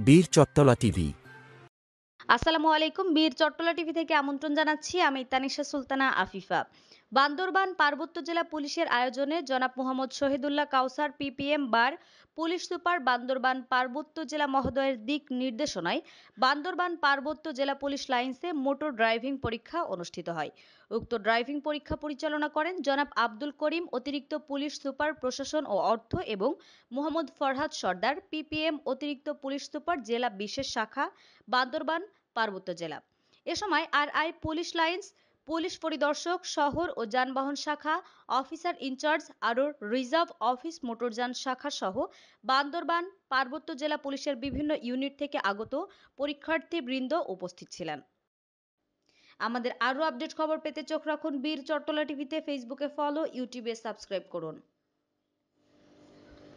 বীর চট্টলা টিভি। আসসালামু আলাইকুম। বীর চট্টলা টিভি থেকে আমন্ত্রণ জানাচ্ছি। আমি তানিশা সুলতানা আফিফা। বান্দরবান পার্বত্য জেলা পুলিশের আয়োজনে জনাব মোহাম্মদ শহীদুল্লাহ কাউসার পিপিএম বার পুলিশ সুপার বান্দরবান পার্বত্য জেলা মহোদয়ের দিক নির্দেশনায় বান্দরবান পার্বত্য জেলা পুলিশ লাইন্সে মোটর ড্রাইভিং পরীক্ষা অনুষ্ঠিত হয়। উক্ত ড্রাইভিং পরীক্ষা পরিচালনা করেন জনাব আব্দুল করিম অতিরিক্ত পুলিশ সুপার প্রশাসন ও অর্থ এবং মোহাম্মদ ফরহাদ সর্দার পিপিএম অতিরিক্ত পুলিশ সুপার জেলা বিশেষ শাখা বান্দরবান পার্বত্য জেলা। এ সময় আরআই পুলিশ লাইন্স, পুলিশ পরিদর্শক, শহর ও যানবাহন শাখা, অফিসার ইনচার্জ, আরও রিজার্ভ অফিস মোটরযান শাখা সহ বান্দরবান পার্বত্য জেলা পুলিশের বিভিন্ন ইউনিট থেকে আগত পরীক্ষার্থীবৃন্দ উপস্থিত ছিলেন। আমাদের আরও আপডেট খবর পেতে চোখ রাখুন বীর চট্টলা টিভিতে, ফেসবুকে ফলো, ইউটিউবে সাবস্ক্রাইব করুন।